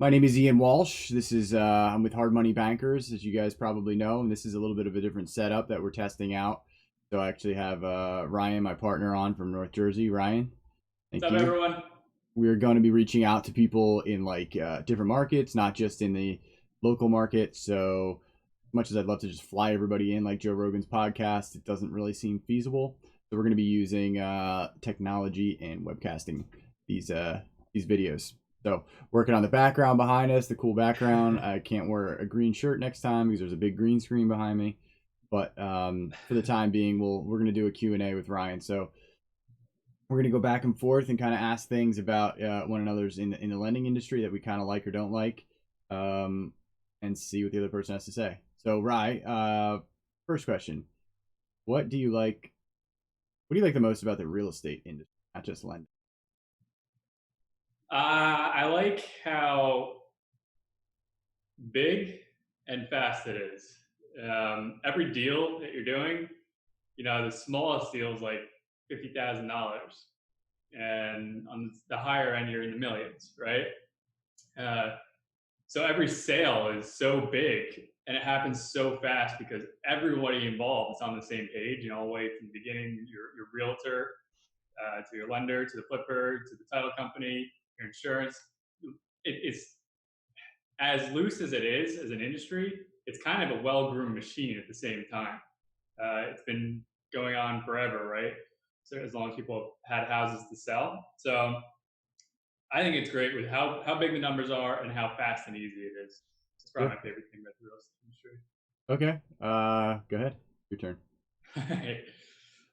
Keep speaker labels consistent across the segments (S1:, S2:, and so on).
S1: My name is Ian Walsh. This is I'm with Hard Money Bankers, as you guys probably know, and this is a little bit of a different setup that we're testing out. So I actually have Ryan, my partner, on from North Jersey. Ryan, thank
S2: What's up,
S1: you.
S2: everyone?
S1: We're going to be reaching out to people in different markets, not just in the local market. So much as I'd love to just fly everybody in like Joe Rogan's podcast, it doesn't really seem feasible. So we're going to be using technology and webcasting these videos. So working on the background behind us, the cool background. I can't wear a green shirt next time because there's a big green screen behind me. But for the time being, we're going to do a Q&A with Ryan. So we're going to go back and forth and kind of ask things about one another's in the lending industry that we kind of like or don't like, um, and see what the other person has to say. So, Rye, first question: What do you like? What do you like the most about the real estate industry, not just lending?
S2: I like how big and fast it is. Every deal that you're doing, the smallest deal is like $50,000, and on the higher end, you're in the millions, right? Uh, so every sale is so big, and it happens so fast because everybody involved is on the same page. All the way from the beginning, your realtor to your lender, to the flipper, to the title company, your insurance. It's as loose as it is as an industry. It's kind of a well-groomed machine at the same time. It's been going on forever, right? So as long as people have had houses to sell. So I think it's great with how big the numbers are and how fast and easy it is. It's probably
S1: Sure.
S2: my favorite thing about the real estate industry.
S1: Okay. Go ahead. Your turn.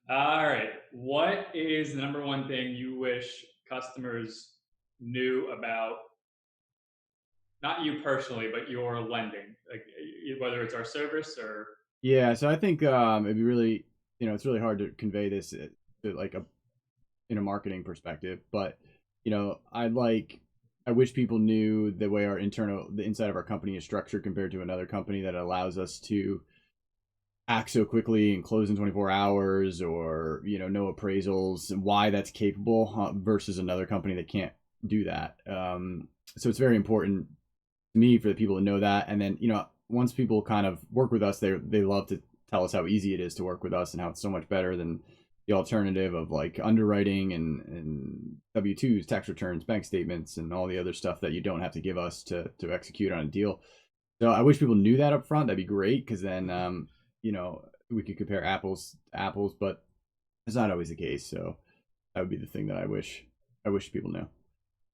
S2: All right. What is the number one thing you wish customers knew about, not you personally, but your lending, like whether it's our service or.
S1: Yeah. So I think it'd be really, it's really hard to convey this to like a in a marketing perspective, but I wish people knew the way the inside of our company is structured compared to another company that allows us to act so quickly and close in 24 hours, or no appraisals, and why that's capable versus another company that can't do that. So it's very important to me for the people to know that. And then once people kind of work with us, they love to tell us how easy it is to work with us and how it's so much better than the alternative of like underwriting and W-2s, tax returns, bank statements, and all the other stuff that you don't have to give us to execute on a deal. So I wish people knew that up front. That'd be great, because then we could compare apples to apples, but it's not always the case. So that would be the thing that I wish people knew.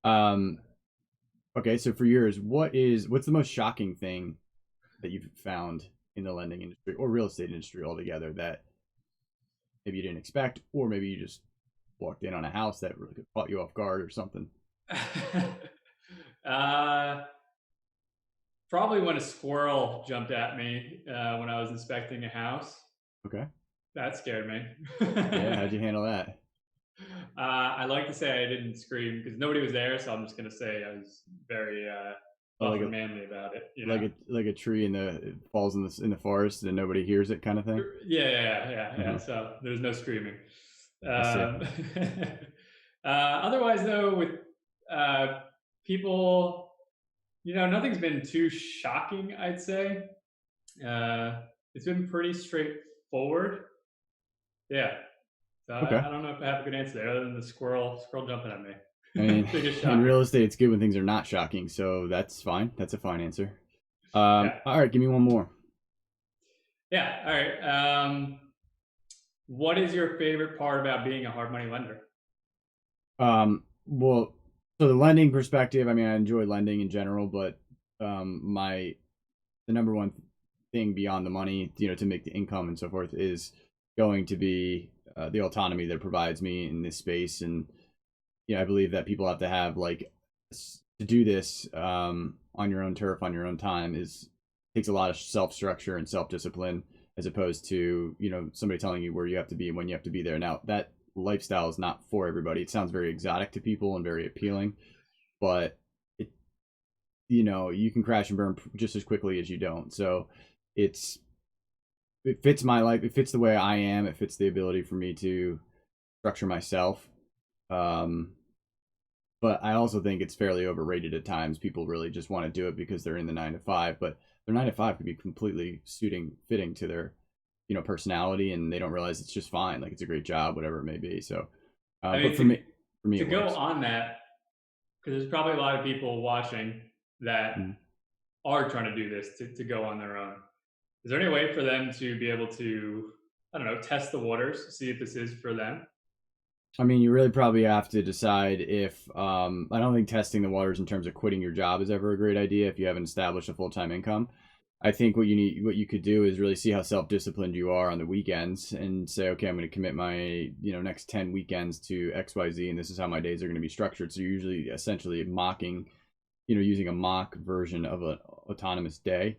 S1: Um, okay, so for yours, what's the most shocking thing that you've found in the lending industry or real estate industry altogether that maybe you didn't expect, or maybe you just walked in on a house that really caught you off guard or something?
S2: uh, Probably when a squirrel jumped at me when I was inspecting a house.
S1: Okay.
S2: That scared me.
S1: Yeah, how'd you handle that?
S2: I like to say I didn't scream because nobody was there, so I'm just gonna say I was very
S1: Oh,
S2: tough and manly about it.
S1: like a tree it falls in the forest and nobody hears it, kind of thing.
S2: Yeah.
S1: Hmm.
S2: So there's no screaming.
S1: I see.
S2: Um, Otherwise, though, with uh, people, nothing's been too shocking, I'd say. It's been pretty straightforward. Yeah. So
S1: Okay.
S2: I don't know if I have a good answer there, other than the squirrel jumping at
S1: I
S2: me.
S1: mean,
S2: Biggest
S1: in
S2: shocker.
S1: real estate, it's good when things are not shocking, so that's fine. That's a fine answer.
S2: Yeah.
S1: All right, give me one more.
S2: Yeah. All right. What is your favorite part about being a hard money lender?
S1: Well, so the lending perspective, I mean, I enjoy lending in general, but my the number one thing beyond the money, to make the income and so forth, is going to be the autonomy that it provides me in this space. And I believe that people have to have like to do this on your own turf, on your own time, is takes a lot of self structure and self discipline, as opposed to somebody telling you where you have to be and when you have to be there. Now that lifestyle is not for everybody. It sounds very exotic to people and very appealing, but it you can crash and burn just as quickly as you don't. So it's it fits my life. It fits the way I am. It fits the ability for me to structure myself. Um, But I also think it's fairly overrated at times. People really just want to do it because they're in the 9 to 5, but their 9 to 5 could be completely fitting to their, personality, and they don't realize it's just fine. Like it's a great job, whatever it may be. So,
S2: I
S1: but
S2: mean,
S1: for me,
S2: to
S1: it
S2: go
S1: works.
S2: on that, because there's probably a lot of people watching that
S1: Mm.
S2: are trying to do this to go on their own. Is there any way for them to be able to, I don't know, test the waters, see if this is for them?
S1: I mean, you really probably have to decide if. I don't think testing the waters in terms of quitting your job is ever a great idea if you haven't established a full time income. I think what you could do is really see how self disciplined you are on the weekends and say, okay, I'm going to commit my next 10 weekends to X Y Z, and this is how my days are going to be structured. So you're usually essentially mocking, using a mock version of an autonomous day,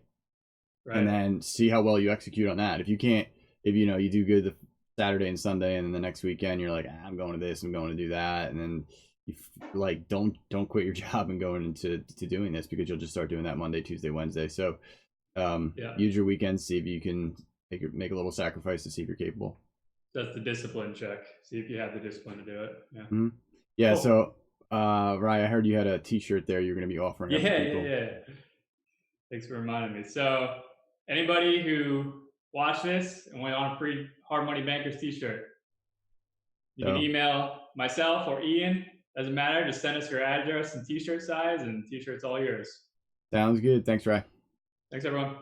S1: and
S2: Right.
S1: then see how well you execute on that. If you can't, if you do good the Saturday and Sunday, and then the next weekend you're like, I'm going to this, I'm going to do that, and then you like don't quit your job and go into doing this, because you'll just start doing that Monday, Tuesday, Wednesday. So
S2: Yeah.
S1: use your weekends, see if you can make a little sacrifice to see if you're capable.
S2: That's the discipline check. See if you have the discipline to do it. Yeah.
S1: Mm-hmm. Yeah.
S2: Cool.
S1: So, Ryan, I heard you had a T-shirt there you're going to be offering
S2: Yeah,
S1: up to
S2: yeah,
S1: people.
S2: yeah. Thanks for reminding me. So, anybody who watched this and went on a free Hard Money Bankers t-shirt, you can
S1: So
S2: email myself or Ian. Doesn't matter. Just send us your address and t-shirt size, and t-shirt's all yours.
S1: sounds good. Thanks, Ryan.
S2: Thanks, everyone.